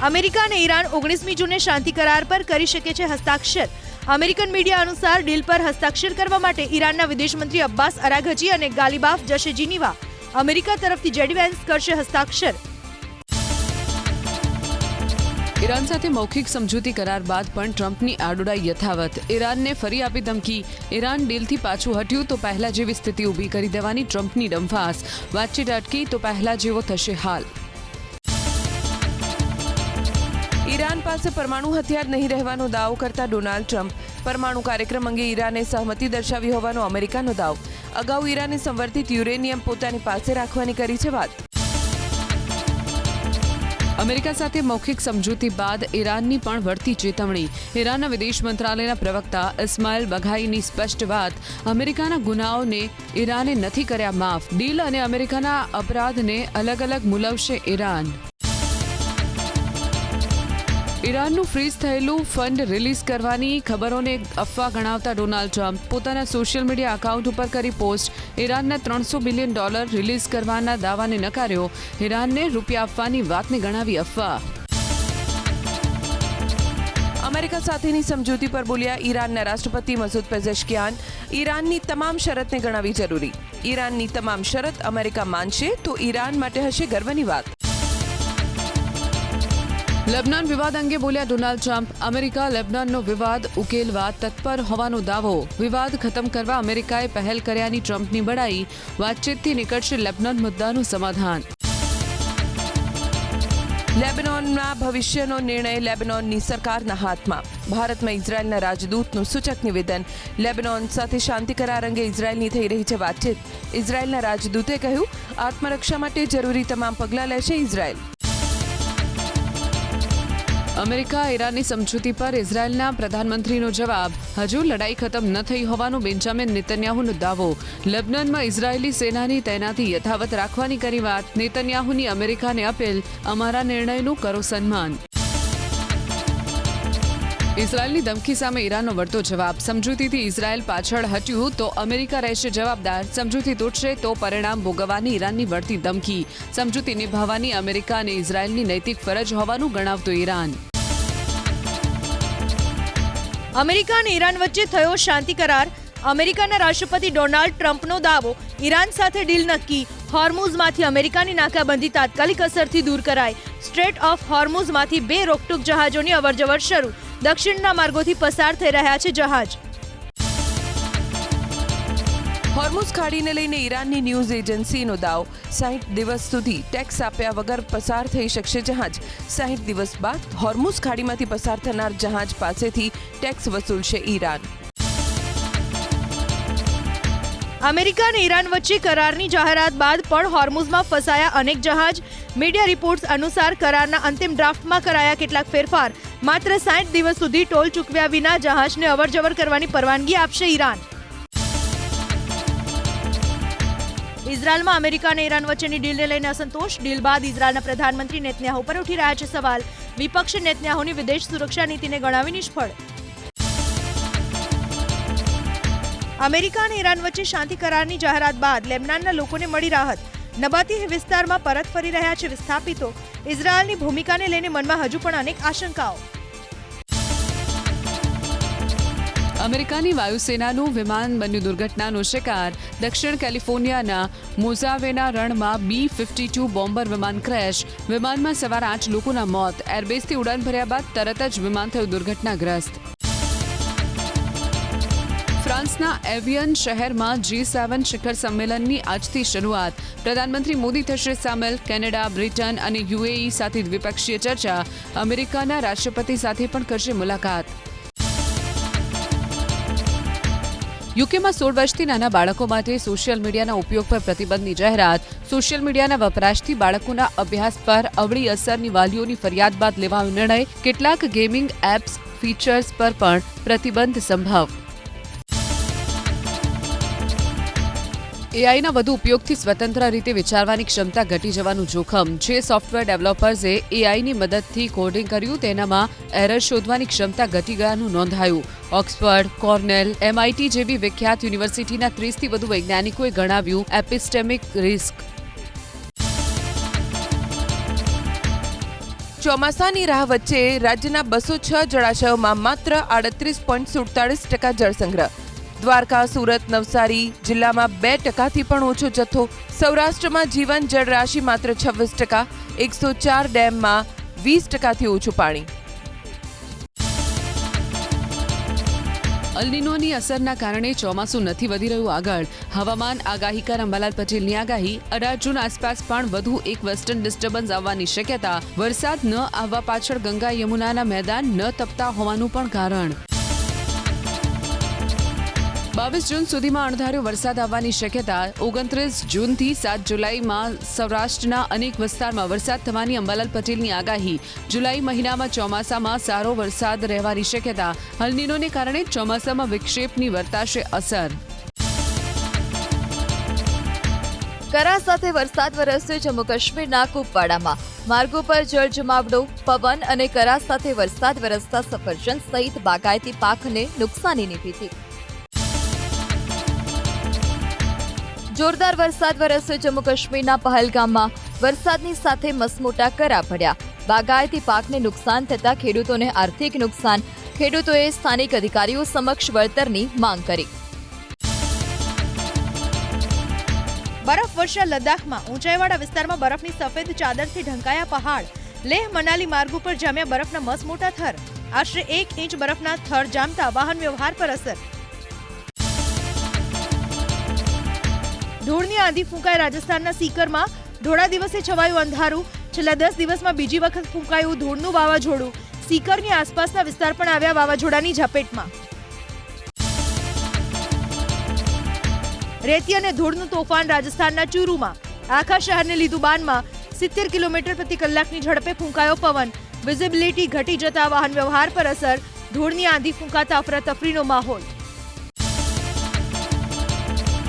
America અને Iran 19મી જૂને શાંતિ કરાર પર કરી શકે છે હસ્તાક્ષર. અમેરિકન મીડિયા અનુસાર ડીલ પર હસ્તાક્ષર કરવા માટે ઈરાનના વિદેશ મંત્રી અબ્બાસ અરાઘચી અને ગાલિબાફ જશે જીનીવા. અમેરિકા તરફથી જેડી વેન્સ કરશે હસ્તાક્ષર. ઈરાન સાથે મૌખિક સમજૂતી કરાર બાદ પણ ટ્રમ્પની આડોડાઈ યથાવત. ઈરાનને ફરી આપી ધમકી. ઈરાન ડીલથી પાછું હટ્યું તો પહેલા જેવી સ્થિતિ ઊભી કરી દેવાની ટ્રમ્પની ડંફાસ. વાતચીત અટકી તો પહેલા જેવો થશે હાલ. ઈરાન પાસે પરમાણુ હથિયાર નહીં રહેવાનો દાવો કરતા ડોનાલ્ડ ટ્રમ્પ. પરમાણુ કાર્યક્રમ અંગે ઈરાને સહમતિ દર્શાવી હોવાનો અમેરિકાનો દાવો. અગાઉ ઈરાને સંવર્ધિત યુરેનિયમ પોતાની પાસે રાખવાની કરી છે વાત. અમેરિકા સાથે મૌખિક સમજૂતી બાદ ઈરાનની પણ વળતી ચેતવણી. ઈરાનના વિદેશ મંત્રાલયના પ્રવક્તા ઇસ્માઇલ બઘાઈની સ્પષ્ટ વાત. અમેરિકાના ગુનાઓને ઈરાને નથી કર્યા માફ. ડીલ અને અમેરિકાના અપરાધને અલગ અલગ મૂલવશે ઈરાન. ઈરાનનું ફ્રીઝ થયેલું ફંડ રિલીઝ કરવાની ખબરોને અફવા ગણાવતા ડોનાલ્ડ ટ્રમ્પ પોતાના સોશિયલ મીડિયા એકાઉન્ટ ઉપર કરી પોસ્ટ. ઈરાનના $300 બિલિયન રિલીઝ કરવાના દાવાને નકાર્યો. ઈરાનને રૂપિયા આપવાની વાતને ગણાવી અફવા. અમેરિકા સાથેની સમજૂતી પર બોલ્યા ઈરાનના રાષ્ટ્રપતિ મસૂદ પેઝેશ્કિયાન. ઈરાનની તમામ શરતને ગણાવી જરૂરી. ઈરાનની તમામ શરત અમેરિકા માનશે તો ઈરાન માટે હશે ગર્વની વાત. લેબનાન વિવાદ અંગે બોલ્યા ડોનાલ્ડ ટ્રમ્પ. અમેરિકા લેબનાનનો વિવાદ ઉકેલવા તત્પર હોવાનો દાવો. વિવાદ ખતમ કરવા અમેરિકાએ પહેલ કર્યાની ટ્રમ્પની બડાઈ. વાતચીતથી નીકળશે લેબનાન મુદ્દાનું સમાધાન. લેબનોનના ભવિષ્યનો નિર્ણય લેબનોનની સરકારના હાથમાં. ભારતમાં ઇઝરાયેલના રાજદૂતનું સૂચક નિવેદન. લેબનોન સાથે શાંતિ કરાર અંગે ઇઝરાયેલની થઈ રહી છે વાતચીત. ઇઝરાયેલના રાજદૂતે કહ્યું આત્મરક્ષા માટે જરૂરી તમામ પગલાં લેશે ઇઝરાયેલ. અમેરિકા ઈરાનની સમજૂતી પર ઇઝરાયેલના પ્રધાનમંત્રીનો જવાબ. હજુ લડાઈ ખતમ ન થઈ હોવાનો બેન્જામિન નેતન્યાહુનો દાવો. લેબનાનમાં ઇઝરાયેલી સેનાની તૈનાતી યથાવત રાખવાની કરી વાત. નેતન્યાહુની અમેરિકાને અપીલ. અમારા નિર્ણયનું કરો સન્માન. ઇઝરાયેલની ધમકી સામે ઈરાનનો વળતો જવાબ. સમજૂતીથી ઇઝરાયેલ પાછળ હટ્યું તો અમેરિકા રહેશે જવાબદાર. સમજૂતી તૂટશે તો પરિણામ ભોગવવાની ઈરાનની વળતી ધમકી. સમજૂતી નિભાવવાની અમેરિકા અને ઇઝરાયેલની નૈતિક ફરજ હોવાનું ગણાવતું ઈરાન. અમેરિકા અને ઈરાન વચ્ચે થયો શાંતિ કરાર. અમેરિકાના રાષ્ટ્રપતિ ડોનાલ્ડ ટ્રમ્પનો દાવો. ઈરાન સાથે ડીલ નક્કી. હોર્મુઝમાંથી અમેરિકાની નાકાબંધી તાત્કાલિક અસરથી દૂર કરાઈ. સ્ટ્રેટ ઓફ હોર્મુઝમાંથી 2 રોકટોક જહાજોની અવરજવર શરૂ. દક્ષિણના માર્ગોથી પસાર થઈ રહ્યા છે જહાજ. હોર્મુઝ ખાડીને લઈને ઈરાનની ન્યૂઝ એજન્સીનો દાવો. 60 દિવસ સુધી ટેક્સ આપ્યા વગર પસાર થઈ શકશે જહાજ. 60 દિવસ બાદ હોર્મુઝ ખાડીમાંથી પસાર થનાર જહાજ પાસેથી ટેક્સ વસૂલશે ઈરાન. અમેરિકા અને ઈરાન વચ્ચે કરારની જાહેરાત બાદ પણ હોર્મુઝમાં ફસાયા અનેક જહાજ. મીડિયા રિપોર્ટ્સ અનુસાર કરારના અંતિમ ડ્રાફ્ટમાં કરાયા કેટલાક ફેરફાર. માત્ર 60 દિવસ સુધી ટોલ ચૂકવ્યા વિના જહાજને અવરજવર કરવાની પરવાનગી આપશે ઈરાન. ઇઝરાયલમાં અમેરિકા અને ઈરાન વચ્ચેની ડીલને લઈને અસંતોષ. ડીલ બાદ ઇઝરાયલના પ્રધાનમંત્રી નેતન્યાહુ પર ઉઠી રહ્યા છે સવાલ. વિપક્ષે નેતન્યાહુની વિદેશ સુરક્ષા નીતિને ગણાવી નિષ્ફળ. અમેરિકા અને ઈરાન વચ્ચે શાંતિ કરારની જાહેરાત બાદ લેબનાનના લોકોને મળી રાહત. નબાતી વિસ્તારમાં પરત ફરી રહ્યા છે વિસ્થાપિતો. ઇઝરાયલની ભૂમિકાને લઈને મનમાં હજુ પણ અનેક આશંકાઓ. અમેરિકાની વાયુસેનાનું વિમાન બન્યું દુર્ઘટનાનો શિકાર. દક્ષિણ કેલિફોર્નિયાના મોઝાવેના રણમાં B-52 બોમ્બર વિમાન ક્રેશ. વિમાનમાં સવાર 8 લોકોના મોત. એરબેઝથી ઉડાન ભર્યા બાદ તરત જ વિમાન થયું દુર્ઘટનાગ્રસ્ત. ફ્રાન્સના એવિયન શહેરમાં G7 શિખર સંમેલનની આજથી શરૂઆત. પ્રધાનમંત્રી મોદી થશે સામેલ. કેનેડા, બ્રિટન અને UAE સાથે દ્વિપક્ષીય ચર્ચા. અમેરિકાના રાષ્ટ્રપતિ સાથે પણ કરશે મુલાકાત. યુકેમાં 16 વર્ષથી નાના બાળકો માટે સોશિયલ મીડિયાના ઉપયોગ પર પ્રતિબંધની જાહેરાત. સોશિયલ મીડિયાના વપરાશથી બાળકોના અભ્યાસ પર અવળી અસરની વાલીઓની ફરિયાદ બાદ લેવાયો નિર્ણય. કેટલાક ગેમિંગ એપ્સ ફીચર્સ પર પણ પ્રતિબંધ સંભવ. એઆઈના વધુ ઉપયોગથી સ્વતંત્ર રીતે વિચારવાની ક્ષમતા ઘટી જવાનું જોખમ. જે સોફ્ટવેર ડેવલપર્સે એઆઈની મદદથી કોડિંગ કર્યું તેનામાં એરર શોધવાની ક્ષમતા ઘટી ગયાનું નોંધાયું. ઓક્સફર્ડ, કોર્નેલ, MIT જેવી વિખ્યાત યુનિવર્સિટીના 30થી વધુ વૈજ્ઞાનિકોએ ગણાવ્યું એપિસ્ટેમિક રિસ્ક. ચોમાસાની રાહ વચ્ચે રાજ્યના 206 જળાશયોમાં માત્ર 38.47% જળસંગ્રહ. દ્વારકા, સુરત, નવસારી જિલ્લામાં 2%થી પણ ઓછો જથ્થો. સૌરાષ્ટ્રમાં જીવન જળરાશિ માત્ર 26%. 104 ડેમમાં 20%થી ઓછું પાણી. અલ્નિનોની અસરના કારણે ચોમાસું નથી વધી રહ્યું આગળ. હવામાન આગાહીકાર અંબાલાલ પટેલની આગાહી. 18 જૂન આસપાસ પણ વધુ એક વેસ્ટર્ન ડિસ્ટર્બન્સ આવવાની શક્યતા. વરસાદ ન આવવા પાછળ ગંગા યમુનાના મેદાન ન તપતા હોવાનું પણ કારણ. 22 જૂન સુધીમાં અણધાર્યો વરસાદ આવવાની શક્યતા. 29 જૂનથી 7 જુલાઈમાં સૌરાષ્ટ્રના અનેક વિસ્તારમાં વરસાદ થવાની અંબાલાલ પટેલની આગાહી. જુલાઈ મહિનામાં ચોમાસામાં સારો વરસાદ રહેવાની શક્યતા. અલ્નિનોને કારણે ચોમાસામાં વિક્ષેપની વર્તાશે અસર. કરા સાથે વરસાદ વરસ્યો જમ્મુ કાશ્મીરના કુપવાડામાં. માર્ગો પર જળ જમાવડો, પવન અને કરા સાથે વરસાદ વરસતા સફરજન સહિત બાગાયતી પાકને નુકસાનીની ભીતિ. જોરદાર વરસાદ વરસ્યો જમ્મુ કાશ્મીરના પહલગામમાં. વરસાદની સાથે મસમોટા કરા પડ્યા. બાગાયતી પાકને નુકસાન થતા ખેડૂતોને આર્થિક નુકસાન. ખેડૂતોએ સ્થાનિક અધિકારીઓ સમક્ષ વળતરની માંગ કરી. બરફ વર્ષા લદ્દાખમાં. ઊંચાઈવાળા વિસ્તારમાં બરફની સફેદ ચાદરથી ઢંકાયા પહાડ. લેહ મનાલી માર્ગ ઉપર જામ્યા બરફના મસમોટા થર. આશરે 1 ઇંચ બરફના થર જામતા વાહન વ્યવહાર પર અસર. ધૂળની આંધી ફૂંકાય રાજસ્થાનના સીકરમાં. ધોળા દિવસે છવાયું અંધારું. છેલ્લા 10 દિવસમાં બીજી વખત ફૂંકાયું ધૂળનું વાવાઝોડું. સીકરની આસપાસના વિસ્તાર પણ આવ્યા વાવાઝોડાની ઝપેટમાં. રેતી અને ધૂળનું તોફાન રાજસ્થાનના ચૂરુમાં. આખા શહેરને લીધું બાનમાં. 70 કિલોમીટર પ્રતિ કલાકની ઝડપે ફૂંકાયો પવન. વિઝિબિલિટી ઘટી જતા વાહન વ્યવહાર પર અસર. ધૂળની આંધી ફૂંકાતા અફરાતફરીનો માહોલ.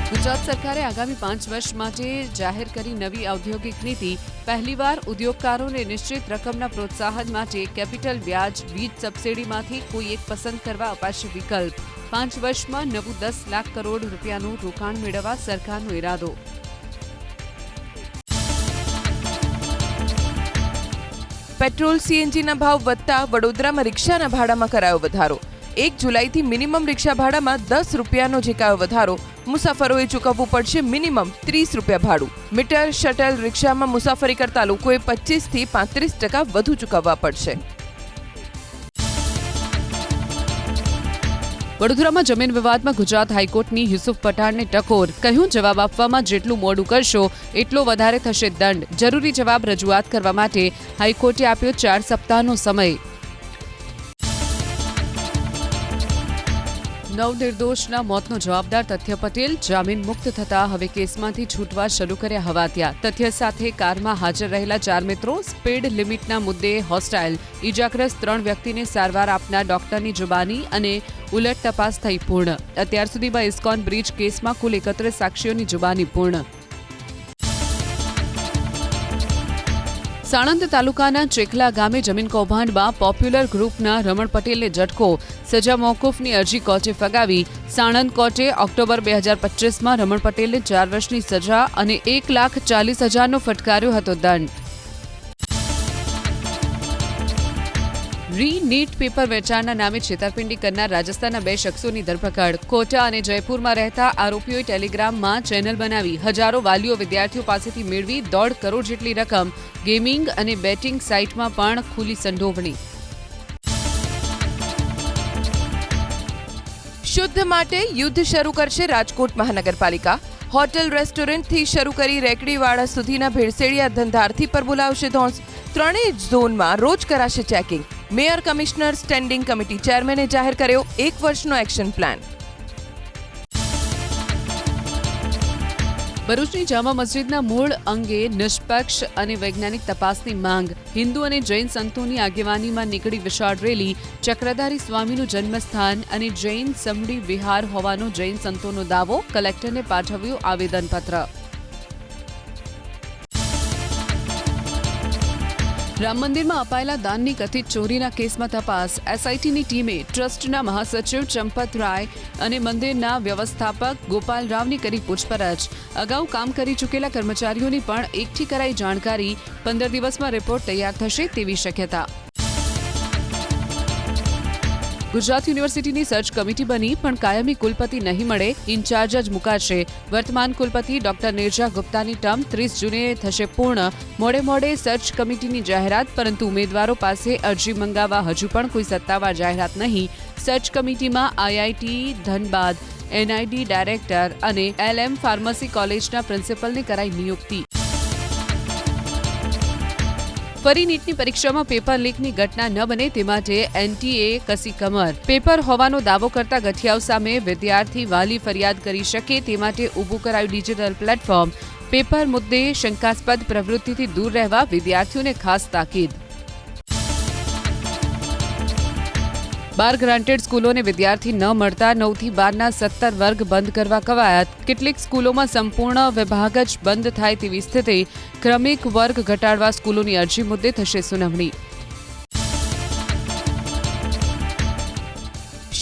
ગુજરાત સરકારે આગામી 5 વર્ષ માટે જાહેર કરી નવી ઔદ્યોગિક નીતિ. પહેલીવાર ઉદ્યોગકારોને નિશ્ચિત રકમના પ્રોત્સાહન માટે કેપિટલ વ્યાજ વીજ સબસિડીમાંથી કોઈ એક પસંદ કરવા અપાશે વિકલ્પ. 5 વર્ષમાં નવું 10 લાખ કરોડ રૂપિયાનું રોકાણ મેળવવા સરકારનો ઇરાદો. પેટ્રોલ સીએનજીના ભાવ વધતા વડોદરામાં રિક્ષાના ભાડામાં કરાયો વધારો. 1 જુલાઈથી મિનિમમ રિક્ષા ભાડામાં 10 રૂપિયાનો ઝીકાયો વધારો. મુસાફરોએ ચૂકવવું પડશે મિનિમમ 30 રૂપિયા ભાડું. મીટર શટલ રિક્ષામાં મુસાફરી કરતા લોકોએ 25 થી 35% વધુ ચૂકવવા પડશે. વડોદરામાં જમીન વિવાદમાં ગુજરાત હાઈકોર્ટની યુસુફ પઠાણને ટકોર. કહ્યું જવાબ આપવામાં જેટલું મોડું કરશો એટલો વધારે થશે દંડ. જરૂરી જવાબ રજૂઆત કરવા માટે હાઈકોર્ટે આપ્યો 4 સપ્તાહનો સમય. નવનિર્દોષના મોતનો જવાબદાર તથ્ય પટેલ જામીન મુક્ત થતા હવે કેસમાંથી છૂટવા શરૂ કર્યા હવાતિયા. તથ્ય સાથે કારમાં હાજર રહેલા 4 મિત્રો સ્પીડ લિમિટના મુદ્દે હોસ્ટાઇલ. ઈજાગ્રસ્ત 3 વ્યક્તિને સારવાર આપનાર ડોક્ટરની જુબાની અને ઉલટ તપાસ થઈ પૂર્ણ. અત્યાર સુધીમાં ઇસ્કોન બ્રિજ કેસમાં કુલ 31 સાક્ષીઓની જુબાની પૂર્ણ. સાણંદ તાલુકાના ચેખલા ગામે જમીન કૌભાંડમાં પોપ્યુલર ગ્રુપના રમણ પટેલને ઝટકો. સજા મોકૂફની અરજી કોર્ટે ફગાવી. સાણંદ કોર્ટે ઓક્ટોબર 2025માં રમણ પટેલને 4 વર્ષની સજા અને 1,40,000નો ફટકાર્યો હતો દંડ. નીટ પેપર વેચાણના નામે છેતરપિંડી કરનાર રાજસ્થાનના 2 શખ્સોની ધરપકડ. કોટા અને જયપુરમાં રહેતા આરોપીઓએ ટેલિગ્રામમાં ચેનલ બનાવી હજારો વાલીઓ વિદ્યાર્થીઓ પાસેથી મેળવી 1.5 કરોડ જેટલી રકમ. ગેમિંગ અને બેટિંગ સાઇટમાં પણ ખુલ્લી સંડોવણી. શુદ્ધ માટે યુદ્ધ શરૂ કરશે રાજકોટ મહાનગરપાલિકા. હોટેલ રેસ્ટોરન્ટથી શરૂ કરી રેકડીવાળા સુધીના ભેળસેળિયા ધંધાર્થી પર બોલાવશે ધોંસ. 3 ઝોનમાં રોજ કરાશે checking. Mayor commissioner standing committee ચેરમેને જાહેર કર્યો 1 વર્ષનો એક્શન પ્લાન. ભરૂચની જામા મસ્જિદના મૂળ અંગે નિષ્પક્ષ અને વૈજ્ઞાનિક તપાસની માંગ. હિન્દુ અને જૈન સંતોની આગેવાનીમાં નીકળી વિશાળ રેલી. ચક્રધારી સ્વામીનું જન્મસ્થાન અને જૈન સમડી વિહાર હોવાનો જૈન સંતોનો દાવો. કલેક્ટરને પાઠવ્યું આવેદનપત્ર. રામ મંદિરમાં અપાયેલા દાનની કથિત ચોરીના કેસમાં તપાસ. એસઆઈટીની ટીમે ટ્રસ્ટના મહાસચિવ ચંપત રાય અને મંદિરના વ્યવસ્થાપક ગોપાલ રાવની કરી પૂછપરછ. અગાઉ કામ કરી ચૂકેલા કર્મચારીઓની પણ એકઠી કરાઈ જાણકારી. 15 દિવસમાં રિપોર્ટ તૈયાર થશે તેવી શક્યતા. ગુજરાત યુનિવર્સિટીની સર્ચ કમિટી બની પણ કાયમી કુલપતિ નહીં મળે, ઇન્ચાર્જ જ મુકાશે. વર્તમાન કુલપતિ ડોક્ટર નિર્જા ગુપ્તાની ટર્મ 30 જૂને થશે પૂર્ણ. મોડે સર્ચ કમિટીની જાહેરાત, પરંતુ ઉમેદવારો પાસે અરજી મંગાવવા હજુ પણ કોઈ સત્તાવાર જાહેરાત નહીં. સર્ચ કમિટીમાં આઈઆઈટી ધનબાદ, એનઆઈડી ડાયરેક્ટર અને એલએમ ફાર્મસી કોલેજના પ્રિન્સિપલની કરાઈ નિયુક્તિ. ફરી નીટની પરીક્ષામાં પેપર લીકની ઘટના ન બને તે માટે એનટીએ કસી કમર. પેપર હોવાનો દાવો કરતા ગઠિયાઓ સામે વિદ્યાર્થી વાલી ફરિયાદ કરી શકે તે માટે ઊભું કરાયું ડિજિટલ પ્લેટફોર્મ. પેપર મુદ્દે શંકાસ્પદ પ્રવૃત્તિથી દૂર રહેવા વિદ્યાર્થીઓને ખાસ તાકીદ. 12 ગ્રાન્ટેડ સ્કૂલોને વિદ્યાર્થી ન મળતા 9 થી 12ના 17 વર્ગ બંધ કરવા કવાયત. કેટલીક સ્કૂલોમાં સંપૂર્ણ વિભાગ જ બંધ થાય તેવી સ્થિતિ. ક્રમિક વર્ગ ઘટાડવા સ્કૂલોની અરજી મુદ્દે થશે સુનાવણી.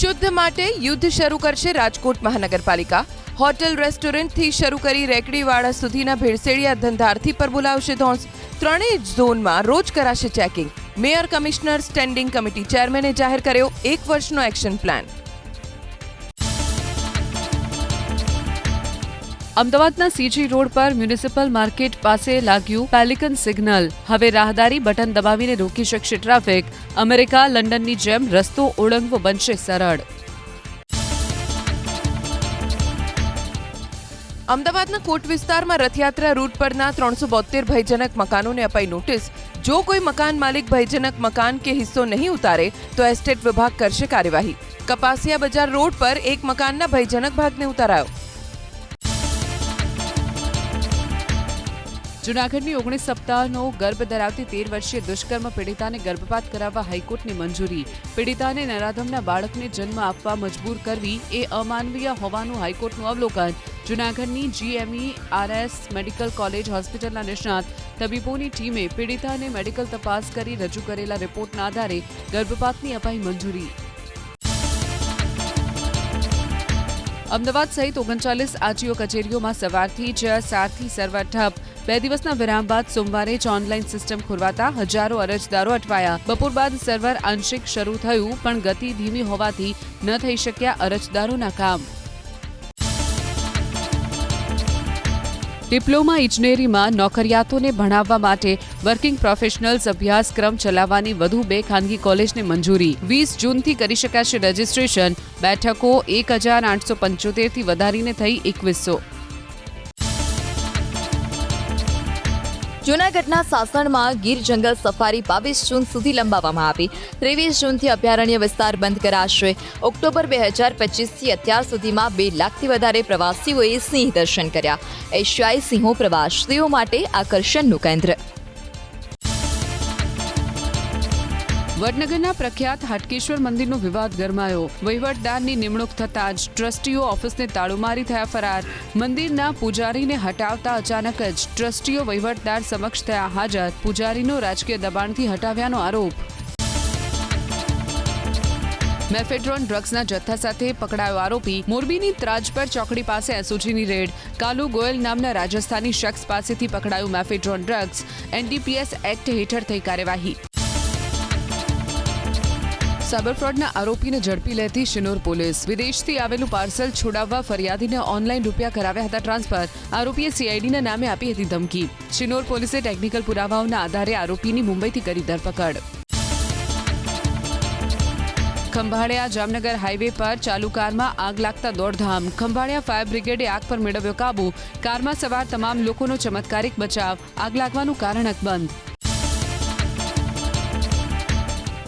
શુદ્ધ માટે યુદ્ધ શરૂ કરશે રાજકોટ મહાનગરપાલિકા. હોટેલ રેસ્ટોરન્ટથી શરૂ કરી રેકડીવાળા સુધીના ભેળસેળિયા ધંધાર્થી પર બોલાવશે ધોંસ. 3 ઝોનમાં રોજ કરાશે checking. Mayor, commissioner, standing committee ચેરમેને જાહેર કર્યો 1 વર્ષનો એક્શન પ્લાન. અમદાવાદના સીજી રોડ પર મ્યુનિસિપલ માર્કેટ પાસે લાગ્યું પેલિકન સિગ્નલ. હવે રાહદારી બટન દબાવીને રોકી શકશે ટ્રાફિક. અમેરિકા, લંડનની જેમ રસ્તો ઓળંગવો બનશે સરળ. અમદાવાદના કોટ વિસ્તારમાં રથયાત્રા રૂટ પરના 372 ભયજનક મકાનોને અપાઈ નોટિસ. જો કોઈ મકાન માલિક ભયજનક મકાન કે હિસ્સો નહીં ઉતારે તો એસ્ટેટ વિભાગ કરશે કાર્યવાહી. કપાસિયા બજાર રોડ પર એક મકાનના ભયજનક ભાગને ઉતારાયો. જૂનાગઢની 19 સપ્તાહનો ગર્ભ ધરાવતી 13 વર્ષીય દુષ્કર્મ પીડિતાને ગર્ભપાત કરાવવા હાઈકોર્ટની મંજૂરી. પીડિતાને નરાધમના બાળકને જન્મ આપવા મજબૂર કરવી એ અમાનવીય હોવાનું હાઈકોર્ટનું અવલોકન. જૂનાગઢની GMERS મેડિકલ કોલેજ હોસ્પિટલના નિષ્ણાત તબીબોની ટીમે પીડિતાને મેડિકલ તપાસ કરી રજૂ કરેલા રિપોર્ટના આધારે ગર્ભપાતની અપાઈ મંજૂરી. અમદાવાદ સહિત 39 આરટીઓ કચેરીઓમાં સવારથી જ સારથી સર્વર ઠપ. 2 દિવસના વિરામ બાદ સોમવારે જ ઓનલાઈન સિસ્ટમ ખોરવાતા હજારો અરજદારો અટવાયા. બપોર બાદ સર્વર આંશિક શરૂ થયું પણ ગતિ ધીમી હોવાથી ન થઈ શક્યા અરજદારોના કામ. ડિપ્લોમા ઇજનેરીમાં નોકરિયાતોને ભણાવવા માટે વર્કિંગ પ્રોફેશનલ્સ અભ્યાસક્રમ ચલાવવાની વધુ 2 ખાનગી કોલેજને મંજૂરી. 20 જૂનથી કરી શકાશે રજીસ્ટ્રેશન. બેઠકો 1875 થી વધારીને થઈ 2100. જૂનાગઢના સાસણમાં ગીર જંગલ સફારી 22 જૂન સુધી લંબાવવામાં આવી. 23 જૂનથી અભયારણ્ય વિસ્તાર બંધ કરાશે. ઓક્ટોબર 2025થી અત્યાર સુધીમાં 2 લાખથી વધારે પ્રવાસીઓએ સિંહ દર્શન કર્યા. એશિયાઈ સિંહો પ્રવાસીઓ માટે આકર્ષણનું કેન્દ્ર. વડનગરના પ્રખ્યાત હાટકેશ્વર મંદિરનો વિવાદ ગરમાયો. વહીવટદારની નિમણૂક થતાં જ ટ્રસ્ટીઓ ઓફિસને તાળું મારી થયા ફરાર. મંદિરના પૂજારીને હટાવતા અચાનક જ ટ્રસ્ટીઓ વહીવટદાર સમક્ષ થયા હાજર. પૂજારીનો રાજકીય દબાણથી હટાવ્યાનો આરોપ. મેફેડ્રોન ડ્રગ્સના જથ્થા સાથે પકડાયો આરોપી. મોરબીની ત્રાજપર ચોકડી પાસે એસઓજીની રેડ. કાલુ ગોયલ નામના રાજસ્થાની શખ્સ પાસેથી પકડાયું મેફેડ્રોન ડ્રગ્સ. NDPS એક્ટ હેઠળ થઈ કાર્યવાહી. સાયબર ફ્રોડના આરોપીને ઝડપી લેતી શિનોર પોલીસ. વિદેશથી આવેલું પાર્સલ છોડાવવા ફરિયાદીને ઓનલાઈન રૂપિયા કરાવ્યા હતા ટ્રાન્સફર. આરોપીએ CIDના નામે આપી હતી ધમકી. શિનોર પોલીસે ટેકનિકલ પુરાવાઓના આધારે આરોપીની મુંબઈથી કરી ધરપકડ. ખંભાળિયા જામનગર હાઈવે પર ચાલુ કારમાં આગ લાગતા દોડધામ. ખંભાળિયા ફાયર બ્રિગેડે આગ પર મેળવ્યો કાબુ. કારમાં સવાર તમામ લોકોનો ચમત્કારિક બચાવ. આગ લાગવાનું કારણ અકબંધ.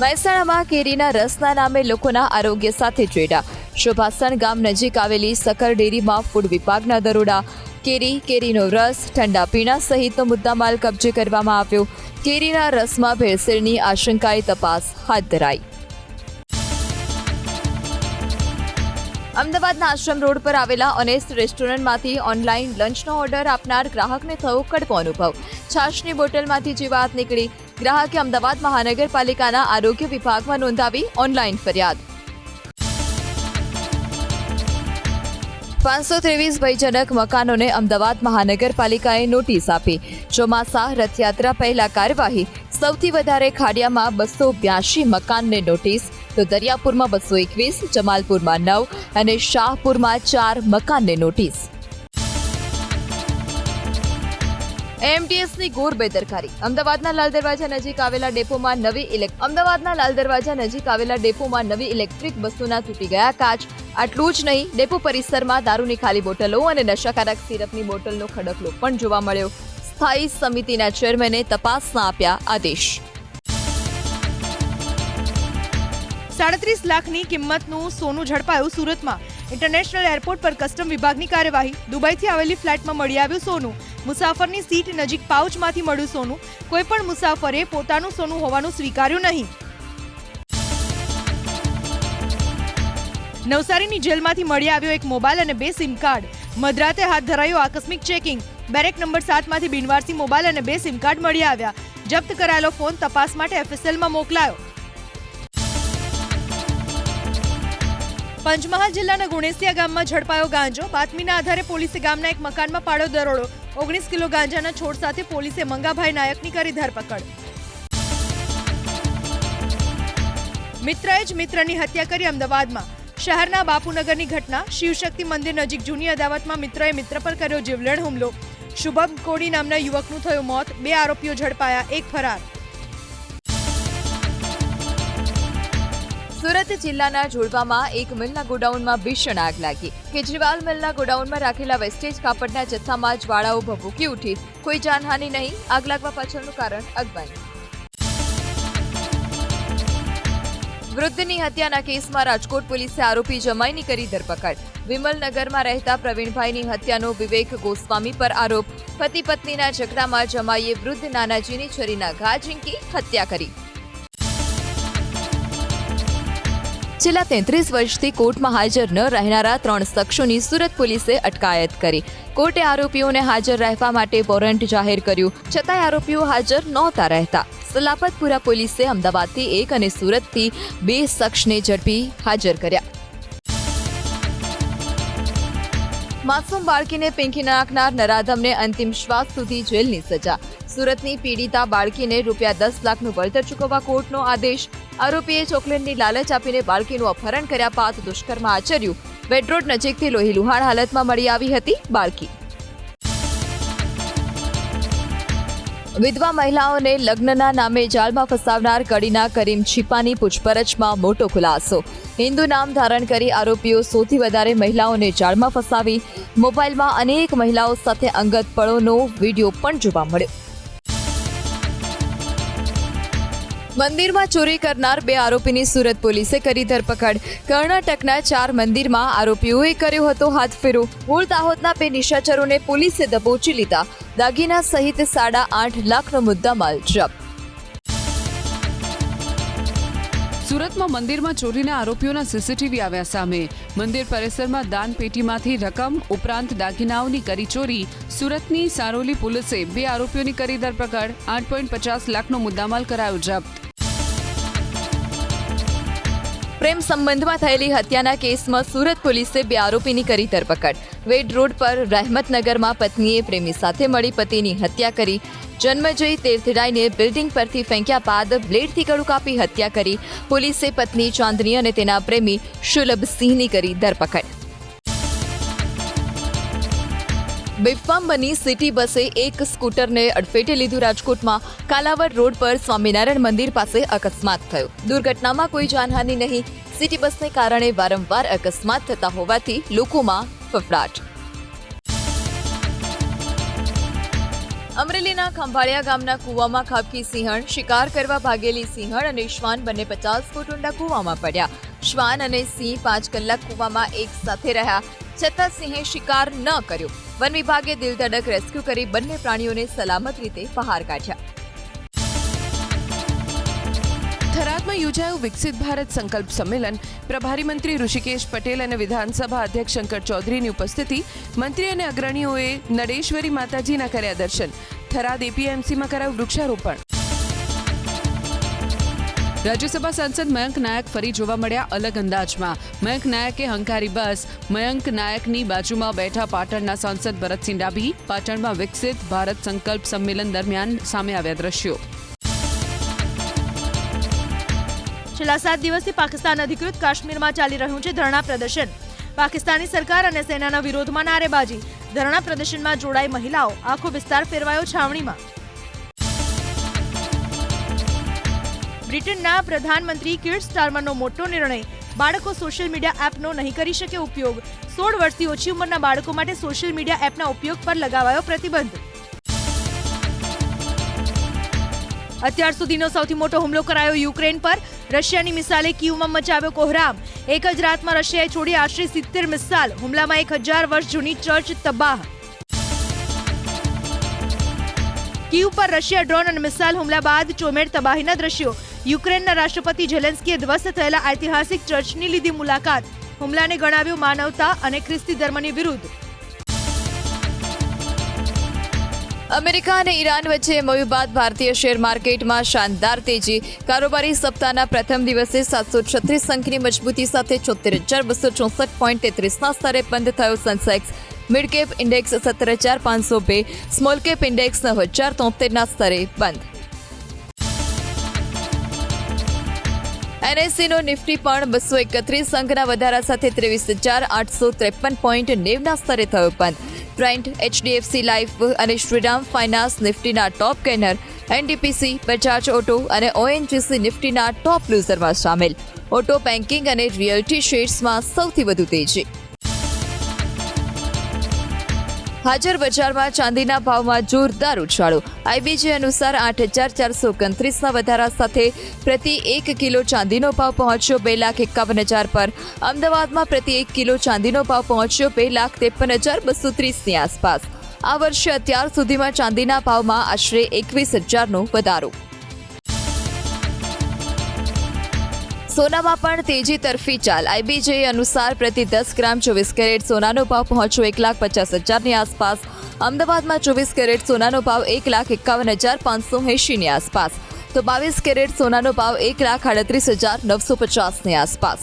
મહેસાણામાં કેરીના રસના નામે લોકોના આરોગ્ય સાથે ચેડા. શોભાસણ ગામ નજીક આવેલી સકર ડેરીમાં ફૂડ વિભાગના દરોડા. કેરીનો રસ, ઠંડા પીણા સહિતનો મુદ્દામાલ કબજે કરવામાં આવ્યો. કેરીના રસમાં ભેળસેળની આશંકાએ તપાસ હાથ ધરાઈ. અમદાવાદના આશ્રમ રોડ પર આવેલા ઓનેસ્ટ રેસ્ટોરન્ટમાંથી ઓનલાઈન લંચનો ઓર્ડર આપનાર ગ્રાહકને થયો કડવો અનુભવ. છાશની બોટલમાંથી જીવાત નીકળી. ગ્રાહકે અમદાવાદ મહાનગરપાલિકાના આરોગ્ય વિભાગમાં નોંધાવી ઓનલાઈન ફરિયાદ. 523 ભયજનક મકાનોને અમદાવાદ મહાનગરપાલિકાએ નોટિસ આપી. ચોમાસા રથયાત્રા પહેલા કાર્યવાહી. સૌથી વધારે ખાડિયામાં 282 મકાનને નોટિસ, તો દરિયાપુરમાં 221, જમાલપુરમાં 9 અને શાહપુરમાં 4 મકાનને નોટિસ. એમટીએસની ઘોર બેદરકારી. અમદાવાદના લાલ દરવાજા નજીક આવેલા ડેપોમાં નવી ઇલેક્ટ્રિક બસોના તૂટી ગયા કાચ. આટલું જ નહીં, ડેપો પરિસરમાં દારૂની ખાલી બોટલો અને નશાકારક સિરપની બોટલનો ખડકલો પણ જોવા મળ્યો. સ્થાયી સમિતિના ચેરમેને તપાસના આપ્યા આદેશ. 37 લાખની કિંમતનું સોનું ઝડપાયું સુરતમાં. ઇન્ટરનેશનલ એરપોર્ટ પર કસ્ટમ વિભાગની કાર્યવાહી. દુબઈથી આવેલી ફ્લાઇટમાં મળી આવ્યું સોનું. મુસાફરની સીટ નજીક પાઉચમાંથી મળ્યું સોનું. કોઈ પણ મુસાફરે પોતાનું સોનું હોવાનું સ્વીકાર્યું નહીં. નવસારીની જેલમાંથી મળી આવ્યો એક મોબાઈલ અને 2 સિમ કાર્ડ. મધરાતે હાથ ધરાયું આકસ્મિક ચેકિંગ. બેરેક નંબર 7 માંથી બિનવારસી મોબાઈલ અને 2 સિમ કાર્ડ મળી આવ્યા. જપ્ત કરાયેલો ફોન તપાસ માટે FSLમાં મોકલાયો. પંચમહાલ જિલ્લાના ગુણેસિયા ગામમાં ઝડપાયો ગાંજો. બાતમીના આધારે પોલીસે ગામના એક મકાનમાં પાડ્યો દરોડો. 19 કિલો ગાંજાના છોડ સાથે પોલીસે મંગાભાઈ નાયકની કરી ધરપકડ. મિત્રએ જ મિત્રની હત્યા કરી અમદાવાદમાં. શહેરના બાપુનગરની ઘટના. શિવશક્તિ મંદિર નજીક જૂની અદાવતમાં મિત્રએ મિત્ર પર કર્યો જીવલેણ હુમલો. શુભમ કોડી નામના યુવકનું થયું મોત. 2 આરોપીઓ ઝડપાયા, એક ફરાર. સુરત જિલ્લાના જોડવામાં એક મિલના ગોડાઉનમાં ભીષણ આગ લાગી. કેજરીવાલ મિલના ગોડાઉનમાં રાખેલા વેસ્ટેજ કાપડના જથ્થામાં જ્વાળાઓ ભભૂકી ઉઠી. કોઈ જાનહાનિ નહીં. આગ લાગવા પાછળનું કારણ અજ્ઞાત. વૃદ્ધની હત્યાના કેસમાં રાજકોટ પોલીસે આરોપી જમાઈની કરી ધરપકડ. વિમલનગરમાં રહેતા પ્રવીણભાઈની હત્યાનો વિવેક ગોસ્વામી પર આરોપ. પતિ પત્નીના ઝઘડામાં જમાઈએ વૃદ્ધ નાનાજીની છરીના ઘા ઝીંકી હત્યા કરી. છેલ્લા 33 વર્ષથી કોર્ટમાં હાજર ન રહેનારા 3 શખ્સોની સુરત પોલીસે અટકાયત કરી. કોર્ટે આરોપીઓને હાજર રહેવા માટે વોરંટ જાહેર કર્યું, છતાંય આરોપીઓ હાજર નહોતા રહેતા. સલાપતપુરા પોલીસે અમદાવાદથી 1 અને સુરતથી 2 શખ્સને ઝડપી હાજર કર્યા. માસૂમ બાળકીને પીંખી નાખનાર નરાધમને અંતિમ શ્વાસ સુધી જેલની સજા. સુરતની પીડિતા બાળકીને ₹10 લાખનું વળતર ચૂકવવા કોર્ટનો આદેશ. આરોપીએ ચોકલેટની લાલચ આપીને બાળકીનું અપહરણ કર્યા બાદ દુષ્કર્મ આચર્યું. વેડરોડ નજીકથી લોહીલુહાણ હાલતમાં મળી આવી હતી બાળકી. વિધવા મહિલાઓને લગ્નના નામે જાળમાં ફસાવનાર કડીના કરીમ છીપાની પૂછપરછમાં મોટો ખુલાસો. હિન્દુ નામ ધારણ કરી આરોપીઓ સૌથી વધારે મહિલાઓને જાળમાં ફસાવી. મોબાઈલમાં અનેક મહિલાઓ સાથે અંગત પળોનો વિડીયો પણ જોવા મળ્યો. મંદિરમાં ચોરી કરનાર 2 આરોપીની સુરત પોલીસે કરી ધરપકડ. કર્ણાટકના 4 મંદિરમાં આરોપીઓએ કર્યો હતો હાથફેરો. મૂળ દાહોદના 2 નિશાચરોને પોલીસે દબોચી લીધા. દાગીના સહિત 8.5 લાખનો મુદ્દામાલ જપ્ત. સુરતમાં મંદિરમાં ચોરીના આરોપીઓના સીસીટીવી આવ્યા સામે. મંદિર પરિસરમાં દાન પેટીમાંથી રકમ ઉપરાંત દાગીનાઓની કરી ચોરી. સુરતની સારોલી પોલીસે 2 આરોપીઓની કરી ધરપકડ. 8.50 લાખનો મુદ્દામાલ કરાયો જપ્ત. પ્રેમ સંબંધમાં થયેલી હત્યાના કેસમાં સુરત પોલીસે 2 આરોપીની કરી ધરપકડ. વેડ રોડ પર રહેમતનગરમાં પત્નીએ પ્રેમી સાથે મળી પતિની હત્યા કરી. જન્મજય તેરથડાઈને બિલ્ડિંગ પરથી ફેંક્યા બાદ બ્લેડથી ગળું કાપી હત્યા કરી. પોલીસે પત્ની ચાંદની અને તેના પ્રેમી શુલભસિંહની કરી ધરપકડ. બેફામ બની સિટી બસે એક સ્કૂટરને અડફેટે લીધું. રાજકોટમાં કાલાવડ રોડ પર સ્વામિનારાયણ મંદિર પાસે અકસ્માત થયો. દુર્ઘટનામાં કોઈ જાનહાનિ નહીં. સિટી બસને કારણે વારંવાર અકસ્માત થતા હોવાથી લોકોમાં ફફડાટ. અમરેલીના ખંભાળિયા ગામના કૂવામાં ખાબકી સિંહણ. શિકાર કરવા ભાગેલી સિંહણ અને શ્વાન બંને 50 ફૂટ ઊંડા કૂવામાં પડ્યા. શ્વાન અને સિંહ 5 કલાક કૂવામાં એક સાથે રહ્યા, છતાં સિંહે શિકાર ન કર્યો. વન વિભાગે દિલધડક રેસ્ક્યુ કરી બંને પ્રાણીઓને સલામત રીતે બહાર કાઢ્યા. થરાદમાં યોજાયું વિકસિત ભારત સંકલ્પ સંમેલન. પ્રભારી મંત્રી ઋષિકેશ પટેલ અને વિધાનસભા અધ્યક્ષ શંકર ચૌધરીની ઉપસ્થિતિ. મંત્રી અને અગ્રણીઓએ નડેશ્વરી માતાજીના કર્યા દર્શન. થરાદ APMCમાં કરાયું વૃક્ષારોપણ. રાજ્યસભા સાંસદ મયંક નાયક ફરી જોવા મળ્યા અલગ અંદાજમાં. મયંક નાયકે હંકારી બસ. મયંક નાયકની બાજુમાં બેઠા પાટણના સાંસદ ભરતસિંહ ડાભી. પાટણમાં વિકસિત ભારત સંકલ્પ સંમેલન દરમિયાન સામે આવ્યા દ્રશ્યો. છેલ્લા 7 દિવસથી પાકિસ્તાન અધિકૃત કાશ્મીરમાં ચાલી રહ્યું છે ધરણા પ્રદર્શન. પાકિસ્તાની સરકાર અને સેનાના વિરોધમાં નારેબાજી. ધરણા પ્રદર્શનમાં જોડાઈ મહિલાઓ. આખો વિસ્તાર ફેરવાયો છાવણીમાં. બ્રિટનના પ્રધાનમંત્રી કીર સ્ટારમરનો મોટો નિર્ણય. બાળકો સોશિયલ મીડિયા એપનો નહીં કરી શકે ઉપયોગ. 16 વર્ષથી ઓછી ઉંમરના બાળકો માટે સોશિયલ મીડિયા એપના ઉપયોગ પર લગાવાયો પ્રતિબંધ. અત્યાર સુધીનો સૌથી મોટો હુમલો કરાયો યુક્રેન પર. રશિયાની મિસાઇલે કીવમાં મચાવ્યો કોહરામ. એક જ રાતમાં રશિયાએ છોડી આશરે 70 મિસાઇલ. હુમલામાં 1000 વર્ષ જૂની ચર્ચ તબાહ. કીવ પર રશિયા ડ્રોન અને મિસાઇલ હુમલા બાદ ચોમેર તબાહીના દ્રશ્યો. યુક્રેનના રાષ્ટ્રપતિ ઝેલેન્સ્કીએ ધ્વસ્ત થયેલા ઐતિહાસિક ચર્ચની લીધી મુલાકાત. હુમલાને ગણાવ્યો માનવતા અને ખ્રિસ્તી ધર્મની વિરુદ્ધ. અમેરિકા અને ઈરાન વચ્ચે MOU બાદ ભારતીય શેર માર્કેટમાં શાનદાર તેજી. કારોબારી સપ્તાહના પ્રથમ દિવસે 736 અંકની મજબૂતી સાથે 74,264.33ના સ્તરે બંધ થયો Sensex. Mid cap index 17,502, small cap index 9,073ના સ્તરે બંધ. NSEનો નિફ્ટી પણ 231 અંકના વધારા સાથે 23,853.90ના સ્તરે થયો બંધ. ટ્રેન્ટ, HDFC લાઇફ અને શ્રીરામ ફાઇનાન્સ નિફ્ટીના top gainer. NTPC, Bajaj auto અને ONGC નિફ્ટીના ટોપ લૂઝરમાં સામેલ. ઓટો, બેન્કિંગ અને રિયલ્ટી શેર્સમાં સૌથી વધુ તેજી. હાજર બજારમાં ચાંદીના ભાવમાં જોરદાર ઉછાળો. IBJ અનુસાર 8,429ના વધારા સાથે પ્રતિ 1 કિલો ચાંદીનો ભાવ પહોંચ્યો 2,51,000 પર. અમદાવાદમાં પ્રતિ 1 કિલો ચાંદીનો ભાવ પહોંચ્યો 2,53,230ની આસપાસ. આ વર્ષે અત્યાર સુધીમાં ચાંદીના ભાવમાં આશરે 21,000નો વધારો. સોનામાં પણ તેજી તરફી ચાલ. IBJ અનુસાર પ્રતિ 10 ગ્રામ 24 કેરેટ સોનાનો ભાવ પહોંચ્યો 1,50,000ની આસપાસ. અમદાવાદમાં 24 કેરેટ સોનાનો ભાવ 1,51,580ની આસપાસ. તો 22 કેરેટ સોનાનો ભાવ 1,38,950ની આસપાસ.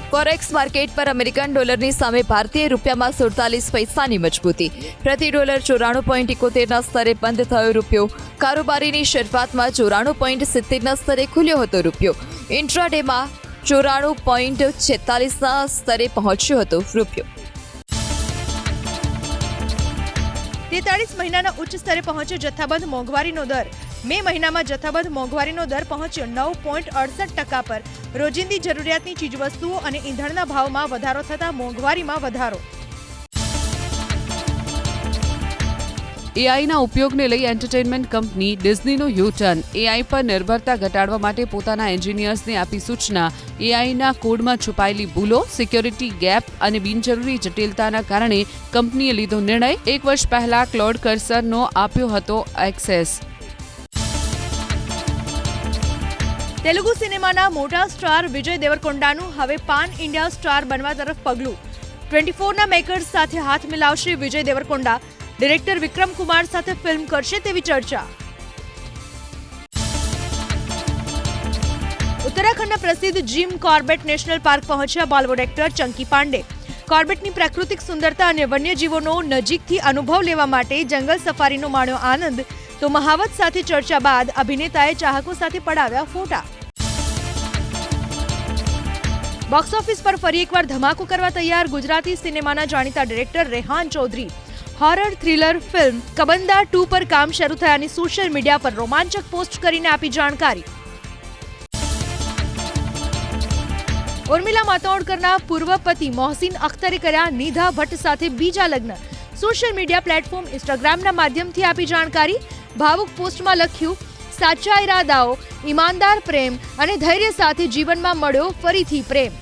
ફોરેક્સ માર્કેટ પર અમેરિકન ડોલરની સામે ભારતીય રૂપિયામાં 47 પૈસાની મજબૂતી. પ્રતિ ડોલર 94.71ના સ્તરે બંધ થયો રૂપિયો. કારોબારીની શરૂઆતમાં 94.70ના સ્તરે ખુલ્યો હતો રૂપિયો. ઇન્ટ્રાડેમાં 94.46ના સ્તરે પહોંચ્યો હતો રૂપિયો. 43 મહિનાના ઉચ્ચ સ્તરે પહોંચ્યો જથ્થાબંધ મોંઘવારીનો દર. મે મહિનામાં જથ્થાબંધ મોંઘવારીનો દર પહોંચ્યો 9.68% પર. રોજિંદી જરૂરિયાતની ચીજવસ્તુઓ અને ઈંધણના ભાવમાં વધારો થતાં મોંઘવારીમાં વધારો. AIના ઉપયોગને લઈ એન્ટરટેનમેન્ટ કંપની ડિઝનીનો યુ-ટર્ન. AI પર નિર્ભરતા ઘટાડવા માટે પોતાના એન્જિનિયર્સને આપી સૂચના. AIના કોડમાં છુપાયેલી ભૂલો, સિક્યોરિટી ગેપ અને બિનજરૂરી જટિલતાના કારણે કંપનીએ લીધો નિર્ણય. 1 વર્ષ પહેલા ક્લોડ કર્સરનો આપ્યો હતો એક્સેસ. તેલુગુ સિનેમાના મોટા સ્ટાર વિજય દેવરકોંડાનું હવે પાન ઇન્ડિયા સ્ટાર બનવા તરફ પગલું. 24ના મેકર્સ સાથે હાથ મિલાવશે વિજય દેવરકોંડા. ડિરેક્ટર વિક્રમ કુમાર સાથે ફિલ્મ કરશે તેવી ચર્ચા. ઉત્તરાખંડના પ્રસિદ્ધ જીમ કોર્બેટ નેશનલ પાર્ક પહોંચ્યા બોલિવૂડ એક્ટર ચંકી પાંડે. કોર્બેટની પ્રાકૃતિક સુંદરતા અને વન્યજીવોનો નજીકથી અનુભવ લેવા માટે જંગલ સફારીનો માણ્યો આનંદ. તો મહાવત સાથે ચર્ચા બાદ અભિનેતાએ ચાહકો સાથે પડાવ્યા ફોટા. બોક્સ ઓફિસ પર ફરી એકવાર ધમાકો કરવા તૈયાર ગુજરાતી સિનેમાના જાણીતા director Rehan Chaudhary. Horror thriller film Kabanda 2 પર કામ શરૂ થયાની સોશિયલ મીડિયા પર રોમાંચક પોસ્ટ કરીને આપી જાણકારી. ઉર્મિલા માતોંડકરના પૂર્વ પતિ મોહસિન અખ્તરે કર્યા નિધા ભટ્ટ સાથે બીજા લગ્ન. સોશિયલ મીડિયા પ્લેટફોર્મ ઇન્સ્ટાગ્રામના માધ્યમથી આપી જાણકારી. ભાવુક પોસ્ટમાં લખ્યું, સાચા ઈરાદાઓ, ઈમાનદાર પ્રેમ અને ધૈર્ય સાથે જીવનમાં મળ્યો ફરીથી પ્રેમ.